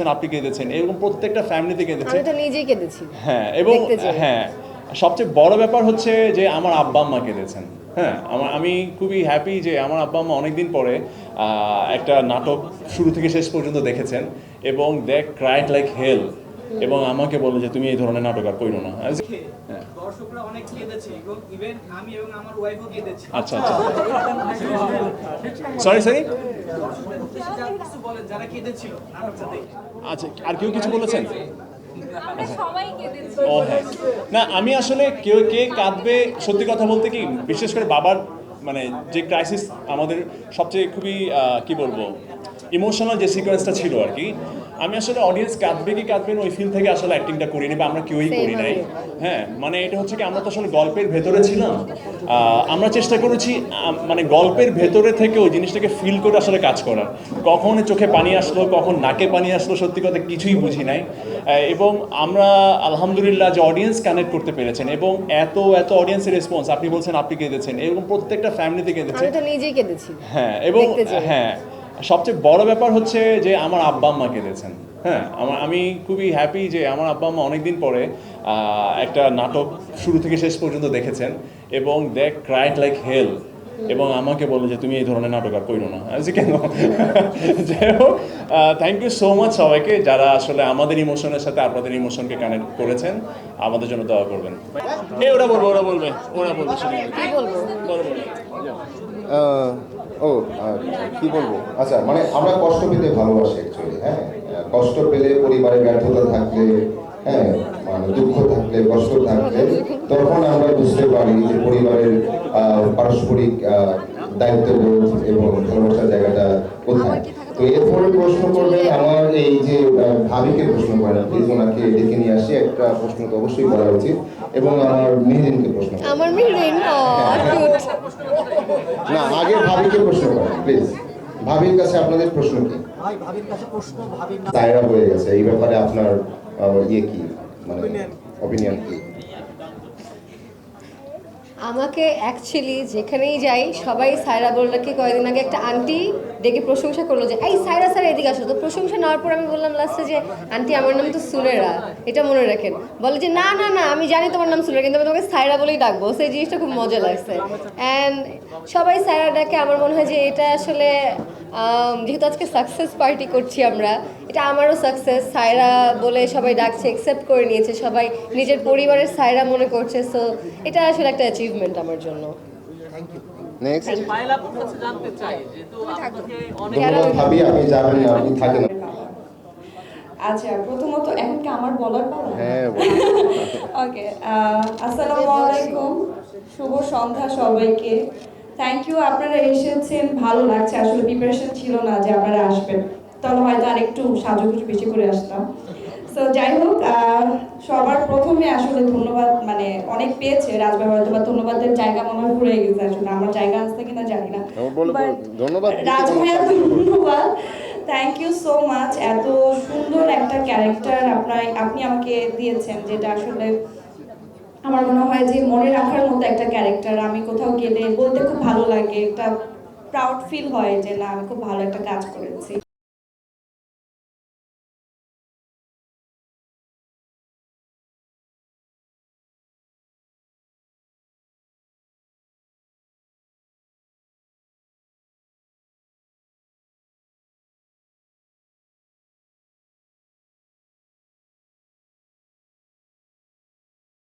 বলছেন আপনি কেঁদেছেন, এরকম প্রত্যেকটা ফ্যামিলিতে কেঁদেছে। আমি তো নিজেই কেঁদেছি। হ্যাঁ, এবং হ্যাঁ, সবচেয়ে বড় ব্যাপার হচ্ছে যে আমার আব্বা আম্মা কেঁদেছেন। হ্যাঁ, আমি খুবই হ্যাপি যে আমার আব্বা আম্মা অনেকদিন পরে একটা নাটক শুরু থেকে শেষ পর্যন্ত দেখেছেন এবং দে ক্রাইড লাইক হেল, এবং আমাকে বলে যে তুমি এই ধরনের নাটক আর কইরো না। দর্শকরা অনেক কেঁদেছে এবং ইভেন আমি এবং আমার ওয়াইফও কেঁদেছি। আচ্ছা আচ্ছা, সরি সরি, কিছু বলেন যারা কেঁদেছিল নাটকটা দেখে। আচ্ছা, আর কেউ কিছু বলেছেন? আমরা সবাই কেঁদেছি। ও হ্যাঁ, না আমি আসলে কেউ কে কাঁদবে, সত্যি কথা বলতে কি বিশেষ করে বাবার মানে যে ক্রাইসিস আমাদের সবচেয়ে খুবই কি বলবো ইমোশনাল যে সিকোয়েন্সটা ছিল আর কি, আমি আসলে অডিয়েন্স কাঁদবে কি কাঁদবে না ওই ফিল থেকে আসলে অ্যাক্টিংটা করিনি বা আমরা কেউই করি নাই। হ্যাঁ, মানে এটা হচ্ছে কি আমরা তো আসলে গল্পের ভেতরে ছিলাম, আমরা চেষ্টা করেছি মানে গল্পের ভেতরে থেকে ওই জিনিসটাকে ফিল করে আসলে কাজ করার। কখন চোখে পানি আসলো, কখন নাকে পানি আসলো, সত্যি কথা কিছুই বুঝি নাই। এবং আমরা আলহামদুলিল্লাহ যে অডিয়েন্স কানেক্ট করতে পেরেছেন এবং এত এত অডিয়েন্সের রেসপন্স, আপনি বলছেন আপনি কেঁদেছেন, এরকম প্রত্যেকটা ফ্যামিলিতে কেঁদেছে। আমি তো নিজেই কেঁদেছি। হ্যাঁ, এবং হ্যাঁ, সবচেয়ে বড় ব্যাপার হচ্ছে যে আমার আব্বা আম্মা কেঁদেছেন। হ্যাঁ, আমি খুবই হ্যাপি যে আমার আব্বা আম্মা অনেকদিন পরে একটা নাটক শুরু থেকে শেষ পর্যন্ত দেখেছেন এবং দে ক্রাইড লাইক হেল, এবং আমাকে বলে যে তুমি এই ধরনের নাটক আর কইরো না। আচ্ছা, কেন? যাই হোক, থ্যাংক ইউ সো মাচ সবাইকে যারা আসলে আমাদের ইমোশনের সাথে আপনাদের ইমোশনকে কানেক্ট করেছেন। আমাদের জন্য দোয়া করবেন। ওরা বলবে ওরা বলবে কি বলবো? কি বলবো, আচ্ছা মানে আমরা কষ্ট পেলে ভালোবাসি অ্যাকচুয়ালি। হ্যাঁ, কষ্ট পেলে, পরিবারে ব্যর্থতা থাকলে, হ্যাঁ মানে দুঃখ থাকলে, কষ্ট থাকলে, তখন আমরা বুঝতে পারি যে পরিবারের পারস্পরিক দায়িত্ববোধ এবং ভালোবাসার জায়গাটা কোথায়। তো এরপরে প্রশ্ন করবেন আমার এই যে ভাবিকে প্রশ্ন করেন, প্লিজ ওনাকে ডেকে নিয়ে আসি। একটা প্রশ্ন তো অবশ্যই করা উচিত, এবং আমার মেহেরিনকে প্রশ্ন করেন। আমার মেহেরিন না, আগে ভাবিকে প্রশ্ন করেন প্লিজ। ভাবির কাছে আপনাদের প্রশ্ন কি? ভাই ভাবির কাছে প্রশ্ন, ভাবির না দায়রা হয়ে গেছে, এই ব্যাপারে আপনার ইয়ে কি, মানে অপিনিয়ন কি? আমাকে অ্যাকচুয়ালি যেখানেই যাই সবাই সায়রা বললাকে কয়েকদিন আগে একটা আন্টি ডেকে প্রশংসা করলো যে এই সায়রা স্যার এদিকে আসো। তো প্রশংসা নেওয়ার পর আমি বললাম লাস্টে যে আন্টি আমার নাম তো সুনেরা, এটা মনে রাখেন। বলে যে না না না আমি জানি তোমার নাম সুনেরা, কিন্তু আমি তোমাকে সায়রা বলেই ডাকবো। সেই জিনিসটা খুব মজা লাগছে। অ্যান্ড সবাই সায়রা ডাকে। আমার মনে হয় যে এটা আসলে যেহেতু আজকে সাকসেস পার্টি করছি আমরা, এটা আমারও সাকসেস। সায়রা বলে সবাই ডাকছে, অ্যাকসেপ্ট করে নিয়েছে, সবাই নিজের পরিবারের সায়রা মনে করছে। সো এটা আসলে একটা অ্যাচিভমেন্ট আমার জন্য। নেক্সট, পায়েল আপুর কাছে জানতে চাই যেহেতু আপনাকে অনেক ধন্যবাদ ভাবি, আপনি যাবেন না, আপনি থাকেন। আচ্ছা, প্রথমত এখন কি আমার বলার পালা? হ্যাঁ, ওকে, আসসালামু আলাইকুম, শুভ সন্ধ্যা সবাইকে। থ্যাংক ইউ, আপনারা এসেছেন, ভালো লাগছে। আসলে প্রিপারেশন ছিল না যে আপনারা আসবেন, তাহলে হয়তো আর একটু সাজুগুজু বেশি করে আসতাম। সো যাই হোক, সবার প্রথমে আসলে ধন্যবাদ, মানে অনেক পেয়েছে রাজভাই, হয়তো বা ধন্যবাদের জায়গা মনে হয় ঘুরে গেছে। আসলে আমার জায়গা আসছে কিনা জানি না, ধন্যবাদ রাজভাইয়া, ধন্যবাদ, থ্যাংক ইউ সো মাচ। এত সুন্দর একটা ক্যারেক্টার আপনি আমাকে দিয়েছেন, যেটা আসলে আমার মনে হয় যে মনে রাখার মতো একটা ক্যারেক্টার। আমি কোথাও গেলে বলতে খুব ভালো লাগে, একটা প্রাউড ফিল হয় যে না আমি খুব ভালো একটা কাজ করেছি।